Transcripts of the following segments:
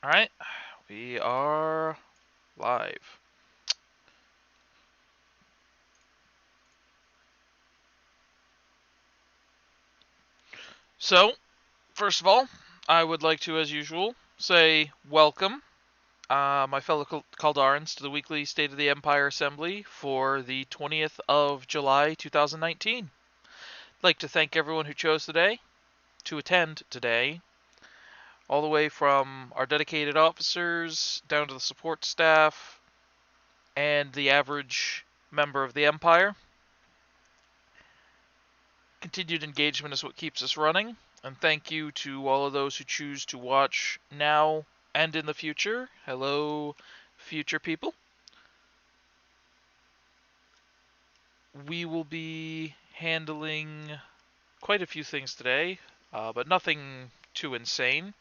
Alright, we are live. So, first of all, I would like to, as usual, say welcome, my fellow Kaldarans, to the weekly State of the Empire Assembly for the 20th of July, 2019. I'd like to thank everyone who chose today to attend today, all the way from our dedicated officers down to the support staff and the average member of the Empire. Continued engagement is what keeps us running, and thank you to all of those who choose to watch now and in the future. Hello, future people. We will be handling quite a few things today, but nothing too insane.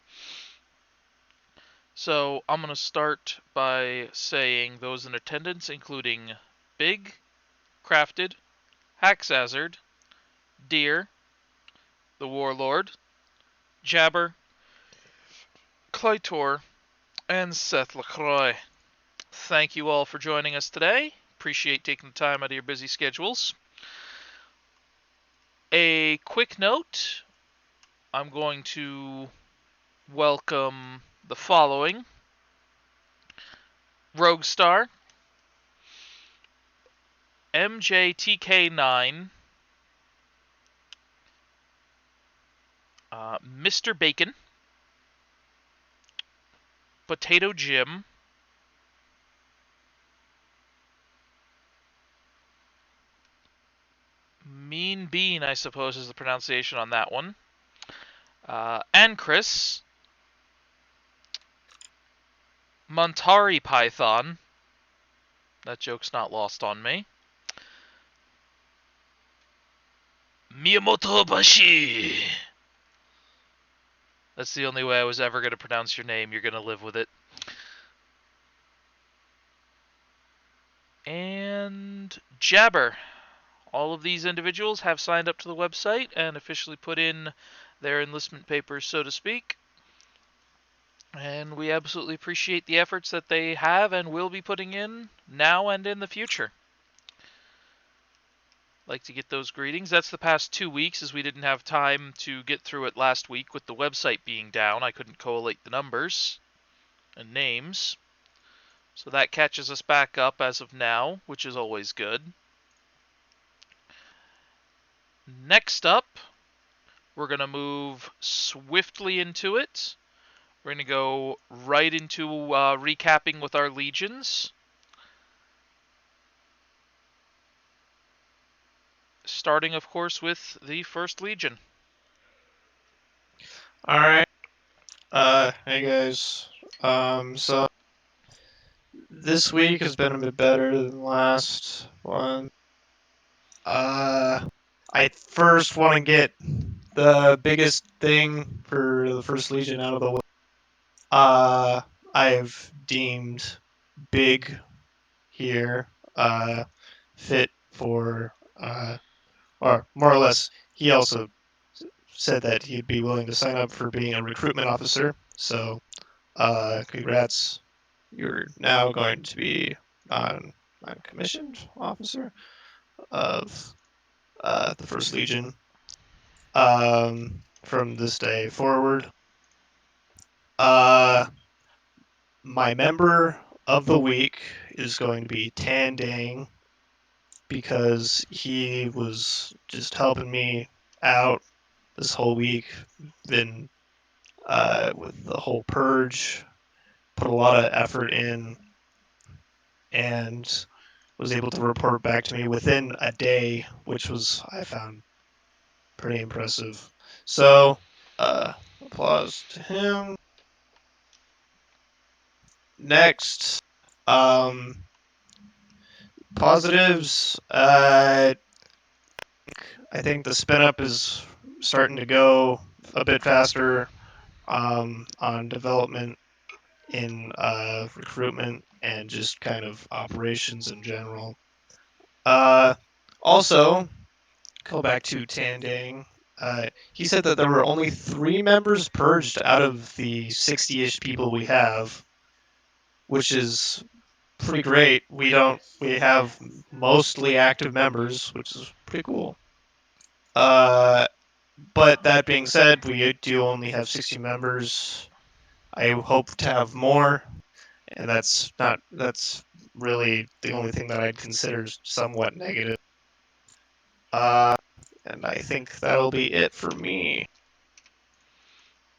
So I'm going to start by saying those in attendance, including Big, Crafted, Haxazard, Deer, the Warlord, Jabber, Clytor, and Seth LaCroix. Thank you all for joining us today. Appreciate taking the time out of your busy schedules. A quick note, I'm going to welcome the following: Roguestar, MJTK9, Mr. Bacon, Potato Jim, Mean Bean, I suppose is the pronunciation on that one, and Chris, Montari Python, that joke's not lost on me, Miyamoto Bashi. That's the only way I was ever going to pronounce your name. You're going to live with it. And Jabber. All of these individuals have signed up to the website and officially put in their enlistment papers, so to speak. And we absolutely appreciate the efforts that they have and will be putting in now and in the future. Like to get those greetings. That's the past 2 weeks, as we didn't have time to get through it last week with the website being down. I couldn't collate the numbers and names. So that catches us back up as of now, which is always good. Next up, we're going to move swiftly into it. We're going to go right into recapping with our legions. Starting, of course, with the First Legion. Alright. Hey guys. So this week has been a bit better than the last one. I first want to get the biggest thing for the First Legion out of the way. I've deemed Big here, fit for, or more or less, he also said that he'd be willing to sign up for being a recruitment officer. So, congrats. You're now going to be non-commissioned officer of the First Legion from this day forward. Uh, my member of the week is going to be Tan Dang because he was just helping me out this whole week. Been with the whole purge, put a lot of effort in, and was able to report back to me within a day, which was, I found, pretty impressive. So, applause to him. Next, positives. I think the spin up is starting to go a bit faster on development in recruitment and just kind of operations in general. Also, go back to Tandang. he said that there were only 3 members purged out of the 60-ish people we have, which is pretty great. We have mostly active members, which is pretty cool. Uh, but that being said, we do only have 60 members. I hope to have more, and that's really the only thing that I'd consider somewhat negative. Uh, and I think that'll be it for me.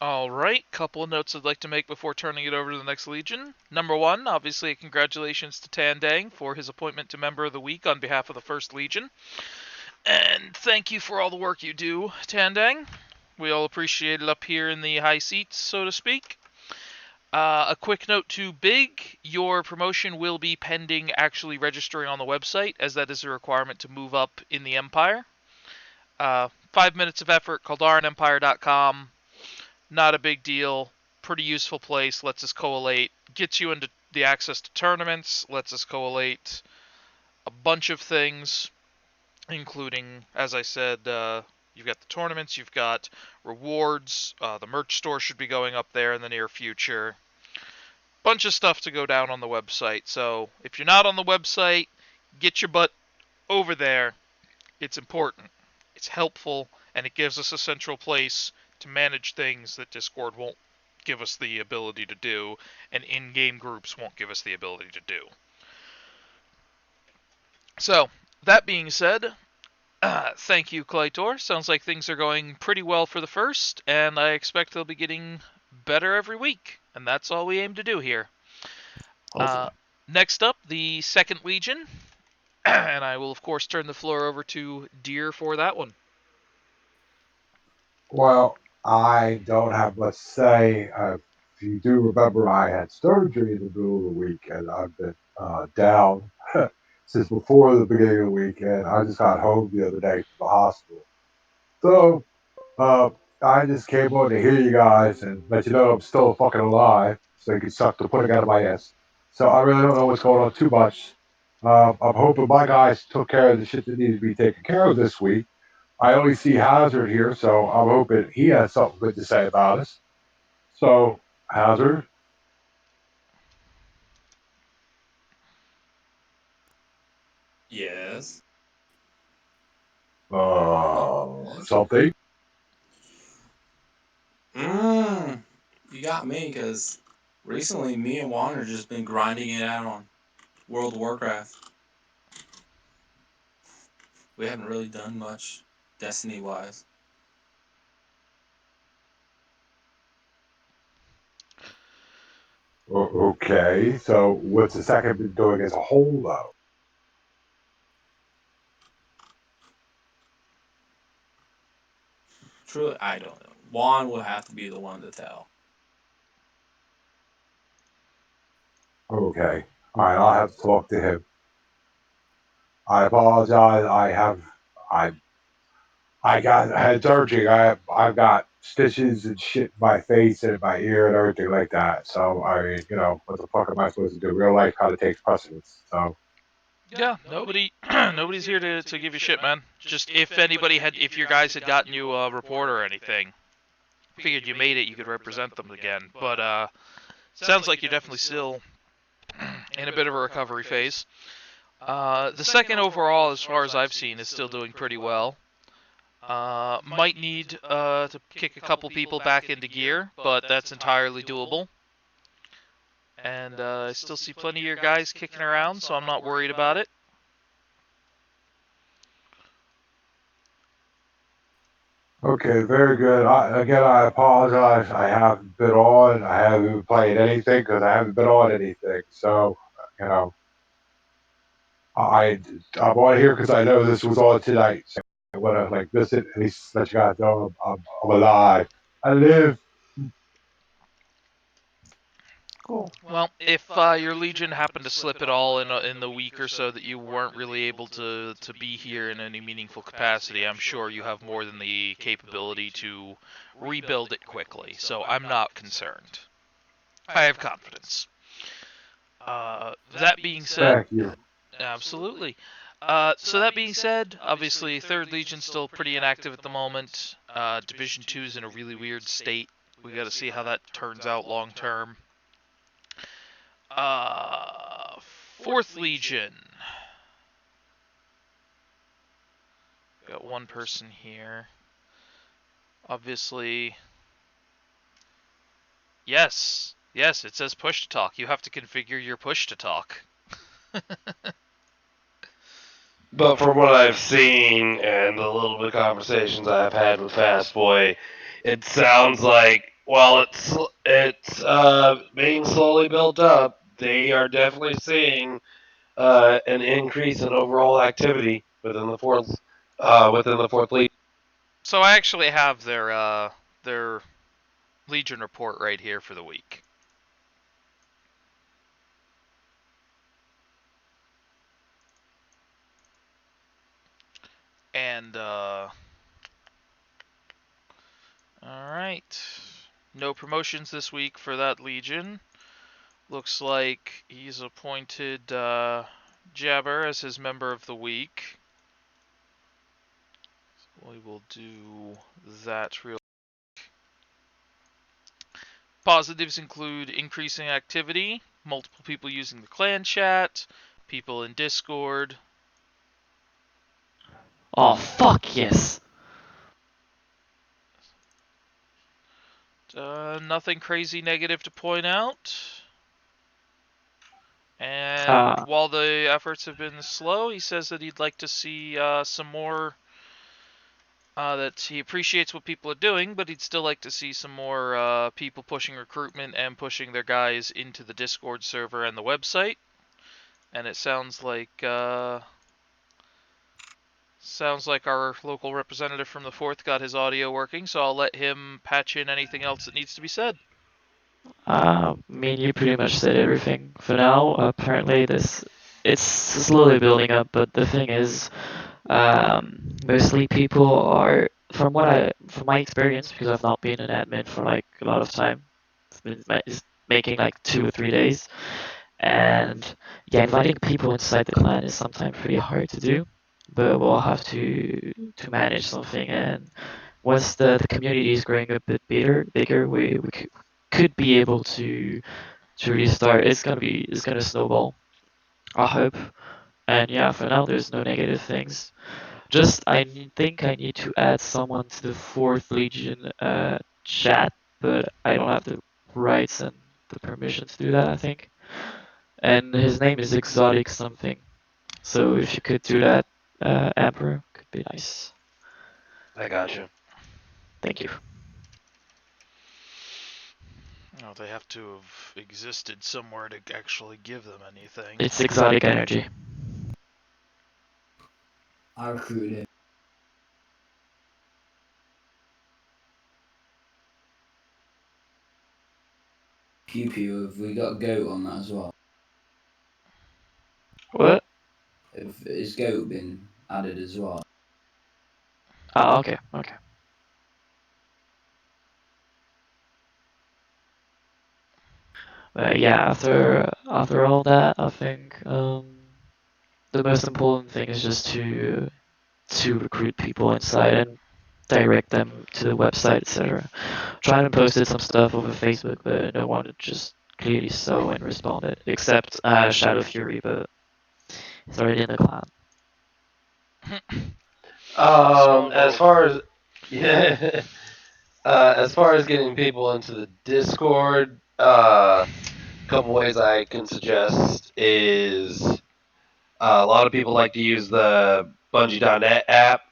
All right, couple of notes I'd like to make before turning it over to the next Legion. Number one, obviously, congratulations to Tandang for his appointment to Member of the Week on behalf of the First Legion. And thank you for all the work you do, Tandang. We all appreciate it up here in the high seats, so to speak. A quick note to Big, your promotion will be pending actually registering on the website, as that is a requirement to move up in the Empire. 5 minutes of effort, KaldaraEmpire.com. Not a big deal. Pretty useful place. Lets us collate. Gets you into the access to tournaments. Lets us collate a bunch of things, including, as I said, you've got the tournaments, you've got rewards. The merch store should be going up there in the near future. Bunch of stuff to go down on the website. So if you're not on the website, get your butt over there. It's important. It's helpful, and it gives us a central place to manage things that Discord won't give us the ability to do, and in-game groups won't give us the ability to do. So, that being said, thank you, Claytor. Sounds like things are going pretty well for the first, and I expect they'll be getting better every week, and that's all we aim to do here. Uh, Hopefully. Next up, the Second Legion, and I will, of course, turn the floor over to Deer for that one. Well, I don't have much to say. If you do remember, I had surgery in the middle of the week, and I've been down since before the beginning of the week, and I just got home the other day from the hospital. So uh, I just came on to hear you guys and let you know I'm still fucking alive, so you can suck the pudding out of my ass. So I really don't know what's going on too much. I'm hoping my guys took care of the shit that needed to be taken care of this week. I only see Hazard here, so I'm hoping he has something good to say about us. So, Hazard, Yes. something. Mmm. You got me, because recently me and Juan have just been grinding it out on World of Warcraft. We haven't really done much Destiny wise. Okay, so what's the second been doing as a whole, though? Truly, I don't know. Juan will have to be the one to tell. Okay, all right, I'll have to talk to him. I apologize. I, I had surgery. I've got stitches and shit in my face and in my ear and everything like that. So I mean, what the fuck am I supposed to do? Real life kind of takes precedence. So Yeah, nobody's here to give you shit, man. Just if your guys had gotten you a report or anything, figured you made it, you could represent them again. But sounds like you're definitely still in a bit of a recovery phase. The second overall, as far as I've seen, is still doing pretty well. Might need to kick a couple people back into gear, but that's entirely doable. And I still see plenty of your guys kicking around, so I'm not worried about it. okay, very good. I apologize. I haven't been on. I haven't been playing anything because I haven't been on anything. So, you know, I I'm on here because I know this was on tonight. So I want to like visit at least let you guys know I'm alive. I live. Cool. Well, if your Legion happened to slip at all in the week or so that you weren't really able to be here in any meaningful capacity, I'm sure you have more than the capability to rebuild it quickly. So I'm not concerned. I have confidence. That being said, Thank you. absolutely. So that being said, obviously Third Legion's still pretty inactive at the moment. Division 2 is in a really weird state. We got to see how that turns out long term. Uh, Fourth Legion. Got one person here. Obviously, yes, yes, it says push to talk. You have to configure your push to talk. But from what I've seen and the little bit of conversations I've had with Fastboy, it sounds like while it's being slowly built up, they are definitely seeing an increase in overall activity within the fourth league. So I actually have their Legion report right here for the week. And all right. No promotions this week for that Legion. Looks like he's appointed Jabber as his member of the week. We will do that real. Positives include increasing activity, multiple people using the clan chat, people in Discord. Oh, fuck yes. Nothing crazy negative to point out. And Uh, while the efforts have been slow, he says that he'd like to see some more. That he appreciates what people are doing, but he'd still like to see some more people pushing recruitment and pushing their guys into the Discord server and the website. And it sounds like our local representative from the fourth got his audio working, so I'll let him patch in anything else that needs to be said. I mean, you pretty much said everything for now. Apparently, it's slowly building up, but the thing is, mostly people are, from my experience, because I've not been an admin for like a lot of time, it's been just making like 2 or 3 days, and yeah, inviting people inside the clan is sometimes pretty hard to do, but we'll have to manage something. And once the community is growing a bit bigger, we could be able to restart. It's gonna snowball. I hope. And yeah, for now there's no negative things. Just think I need to add someone to the Fourth Legion chat, but I don't have the rights and the permission to do that, I think. And his name is Exotic something. So if you could do that, Emperor, could be nice. I gotcha. Thank you. Oh, they have to have existed somewhere to actually give them anything. It's Exotic Energy. I recruited him. Pew Pew, have we got a goat on that as well? What? Has goat been added as well? Ah, okay, okay. But yeah, after all that, I think the most important thing is just to recruit people inside and direct them to the website, etc. Trying to posted some stuff over Facebook, but no one just clearly saw and responded, except Shadow Fury, but he's already in the clan. Small As world. far as yeah, as far as getting people into the Discord, a couple ways I can suggest is a lot of people like to use the Bungie.net app.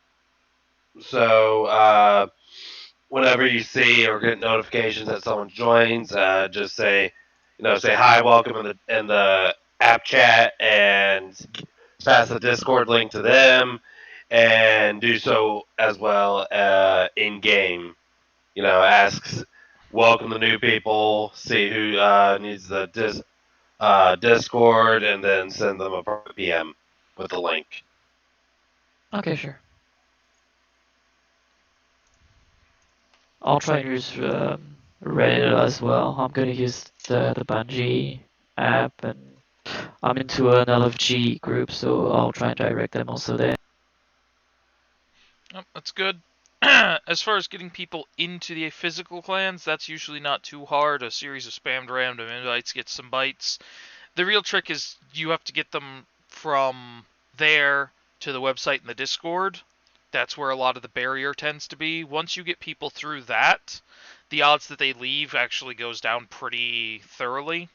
So whenever you see or get notifications that someone joins, just say hi, welcome in the app chat, and pass the Discord link to them, and do so as well in game. Asks welcome the new people, see who needs the Discord, and then send them a private PM with the link. Okay, sure. I'll try and use Reddit as well. I'm gonna use the Bungie app, and I'm into an LFG group, so I'll try and direct them also there. Oh, that's good. As far as getting people into the physical clans, that's usually not too hard. A series of spammed random invites gets some bites. The real trick is you have to get them from there to the website and the Discord. That's where a lot of the barrier tends to be. Once you get people through that, the odds that they leave actually goes down pretty thoroughly,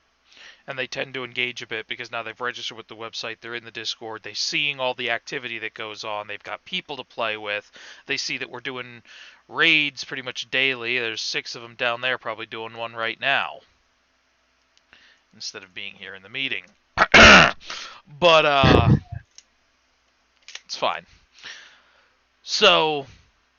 and they tend to engage a bit because now they've registered with the website, they're in the Discord, they're seeing all the activity that goes on, they've got people to play with, they see that we're doing raids pretty much daily. There's 6 of them down there probably doing one right now instead of being here in the meeting. But it's fine. So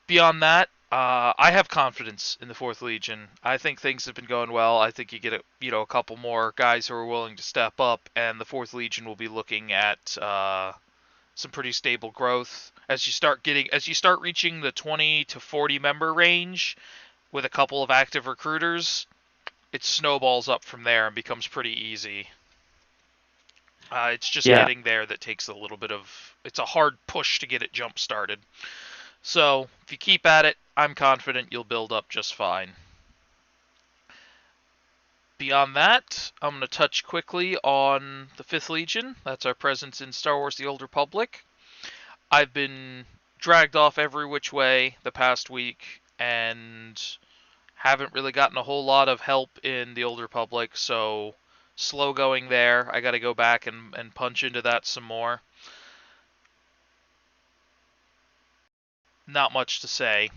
beyond that, I have confidence in the Fourth Legion. I think things have been going well. I think you get a couple more guys who are willing to step up, and the Fourth Legion will be looking at some pretty stable growth as you start reaching the 20 to 40 member range with a couple of active recruiters. It snowballs up from there and becomes pretty easy. It's just Yeah, getting there that takes a little bit of. It's a hard push to get it jump started. So if you keep at it, I'm confident you'll build up just fine. Beyond that, I'm going to touch quickly on the 5th Legion. That's our presence in Star Wars The Old Republic. I've been dragged off every which way the past week and haven't really gotten a whole lot of help in The Old Republic, so slow going there. I got to go back and punch into that some more. Not much to say.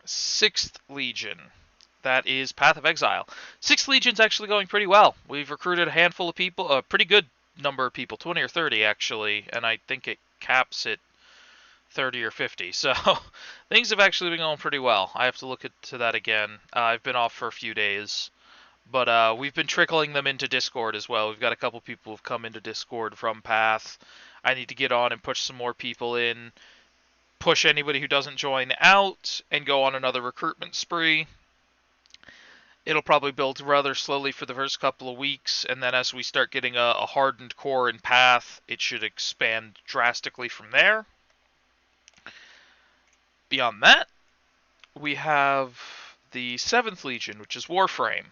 6th Legion. That is Path of Exile. 6th Legion's actually going pretty well. We've recruited a handful of people, a pretty good number of people, 20 or 30 actually, and I think it caps at 30 or 50. So things have actually been going pretty well. I have to look into that again. I've been off for a few days, but we've been trickling them into Discord as well. We've got a couple people who've come into Discord from Path. I need to get on and push some more people in, push anybody who doesn't join out, and go on another recruitment spree. It'll probably build rather slowly for the first couple of weeks, and then as we start getting a hardened core in Path, it should expand drastically from there. Beyond that, we have the 7th Legion, which is Warframe.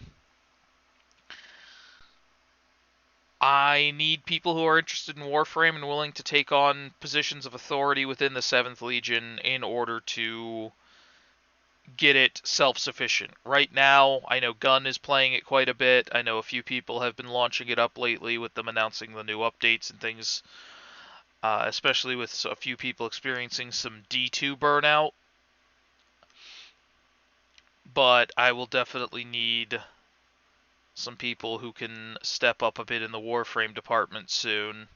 I need people who are interested in Warframe and willing to take on positions of authority within the 7th Legion in order to get it self-sufficient. Right now, I know Gunn is playing it quite a bit. I know a few people have been launching it up lately with them announcing the new updates and things, especially with a few people experiencing some D2 burnout. But I will definitely need some people who can step up a bit in the Warframe department soon.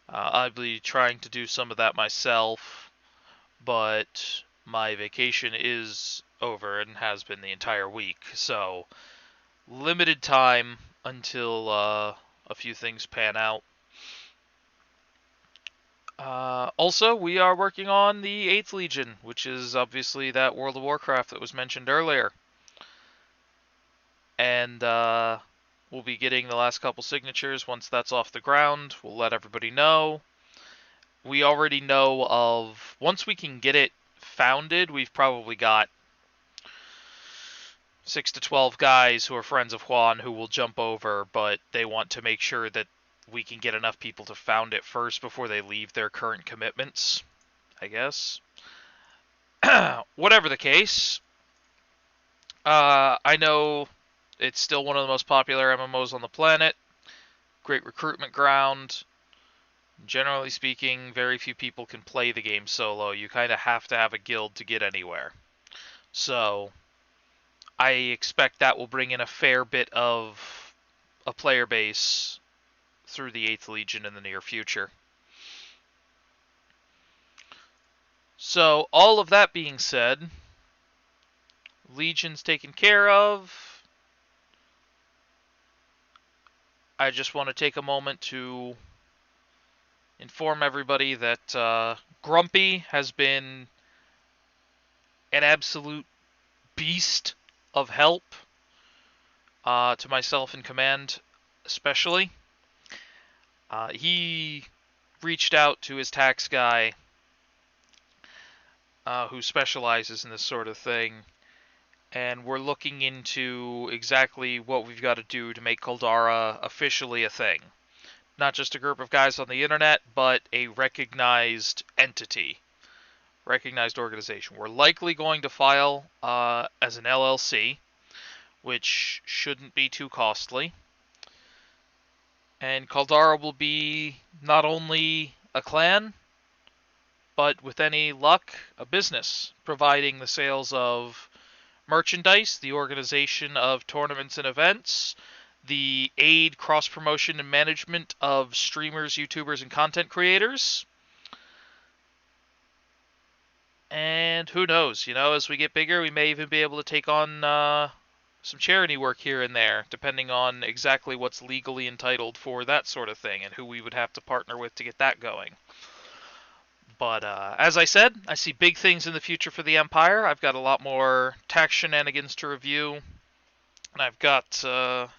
I'll be trying to do some of that myself, but my vacation is over and has been the entire week, so limited time until a few things pan out. Also, we are working on the 8th Legion, which is obviously that World of Warcraft that was mentioned earlier. And we'll be getting the last couple signatures. Once that's off the ground, we'll let everybody know. We already know of, once we can get it founded, we've probably got 6 to 12 guys who are friends of Juan who will jump over, but they want to make sure that we can get enough people to found it first before they leave their current commitments, I guess. Whatever the case, I know it's still one of the most popular MMOs on the planet. Great recruitment ground. Generally speaking, very few people can play the game solo. You kind of have to have a guild to get anywhere. So, I expect that will bring in a fair bit of a player base through the 8th Legion in the near future. So, all of that being said, Legion's taken care of. I just want to take a moment to inform everybody that Grumpy has been an absolute beast of help to myself in command, especially. He reached out to his tax guy, who specializes in this sort of thing, and we're looking into exactly what we've got to do to make Kaldara officially a thing. Not just a group of guys on the internet, but a recognized entity, recognized organization. We're likely going to file as an LLC, which shouldn't be too costly. And Kaldara will be not only a clan, but with any luck, a business, providing the sales of merchandise, the organization of tournaments and events, the aid, cross promotion, and management of streamers, YouTubers, and content creators. And who knows, as we get bigger, we may even be able to take on some charity work here and there, depending on exactly what's legally entitled for that sort of thing and who we would have to partner with to get that going. But as I said, I see big things in the future for the Empire. I've got a lot more tax shenanigans to review, and I've got let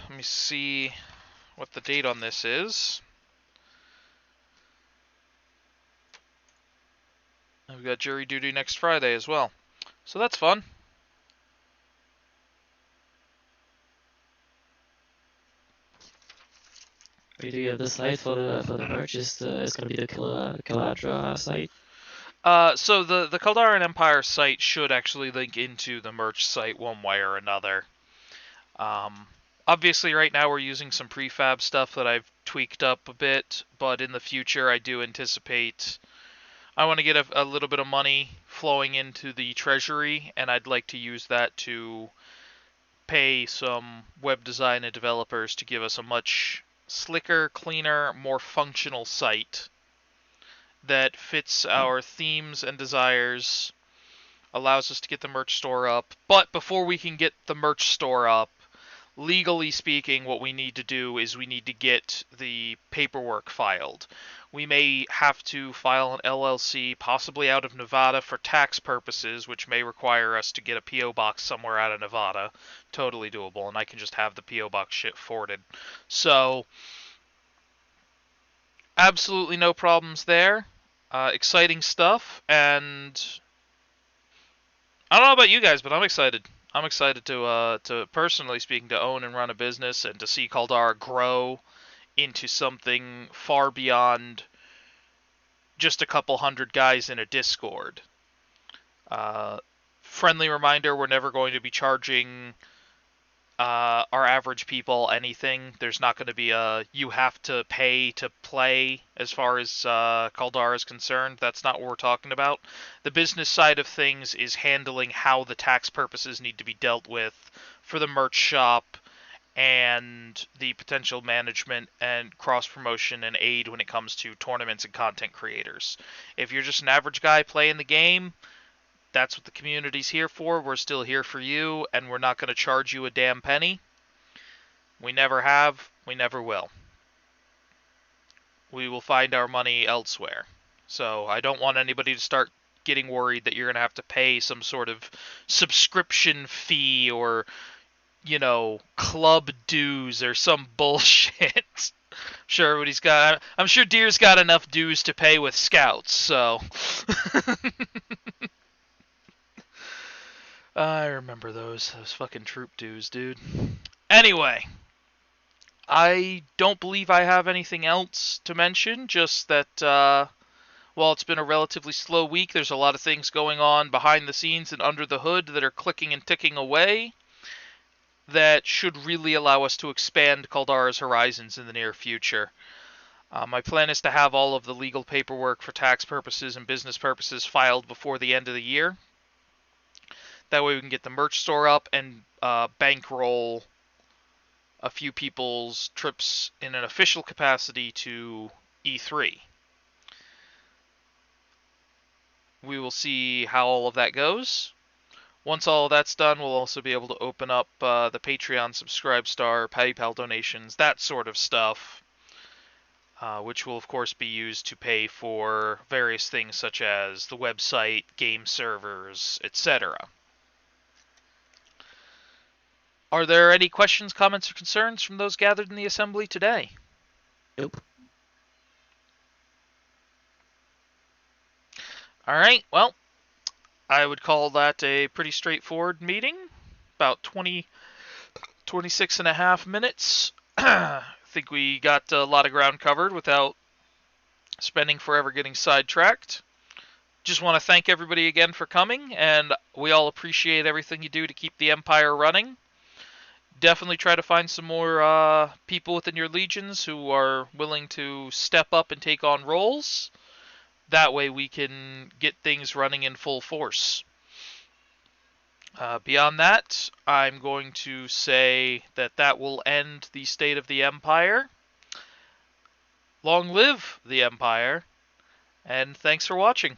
me see what the date on this is. I've got jury duty next Friday as well, so that's fun. We do have the site for the merch. It's gonna be the Kaldara site. So the Kaldaran Empire site should actually link into the merch site one way or another. Um, Obviously, right now we're using some prefab stuff that I've tweaked up a bit, but in the future I do anticipate I want to get a little bit of money flowing into the treasury, and I'd like to use that to pay some web design and developers to give us a much slicker, cleaner, more functional site that fits our themes and desires, allows us to get the merch store up. But before we can get the merch store up, legally speaking, what we need to do is we need to get the paperwork filed. We may have to file an LLC, possibly out of Nevada, for tax purposes, which may require us to get a P.O. box somewhere out of Nevada. Totally doable, and I can just have the P.O. box shit forwarded. So, absolutely no problems there. Exciting stuff, and I don't know about you guys, but I'm excited. I'm excited to personally speaking, to own and run a business and to see Kaldara grow into something far beyond just a couple hundred guys in a Discord. Uh, Friendly reminder: we're never going to be charging our average people anything. There's not going to be a you have to pay to play as far as Kaldara is concerned. That's not what we're talking about. The business side of things is handling how the tax purposes need to be dealt with for the merch shop and the potential management and cross promotion and aid when it comes to tournaments and content creators. If you're just an average guy playing the game, that's what the community's here for. We're still here for you, and we're not going to charge you a damn penny. We never have. We never will. We will find our money elsewhere. So I don't want anybody to start getting worried that you're going to have to pay some sort of subscription fee or, club dues or some bullshit. Sure, everybody's got. I'm sure Deer's got enough dues to pay with scouts, so. I remember those fucking troop dues, dude. Anyway, I don't believe I have anything else to mention, just that while it's been a relatively slow week, there's a lot of things going on behind the scenes and under the hood that are clicking and ticking away that should really allow us to expand Kaldara's horizons in the near future. My plan is to have all of the legal paperwork for tax purposes and business purposes filed before the end of the year. That way we can get the merch store up and bankroll a few people's trips in an official capacity to E3. We will see how all of that goes. Once all of that's done, we'll also be able to open up the Patreon, Subscribe Star, PayPal donations, that sort of stuff, which will of course be used to pay for various things such as the website, game servers, etc. Are there any questions, comments, or concerns from those gathered in the assembly today? Nope. All right, well, I would call that a pretty straightforward meeting. About 26 and a half minutes. I think we got a lot of ground covered without spending forever getting sidetracked. Just want to thank everybody again for coming, and we all appreciate everything you do to keep the Empire running. Definitely try to find some more people within your legions who are willing to step up and take on roles. That way we can get things running in full force. Beyond that, I'm going to say that will end the state of the Empire. Long live the Empire, and thanks for watching.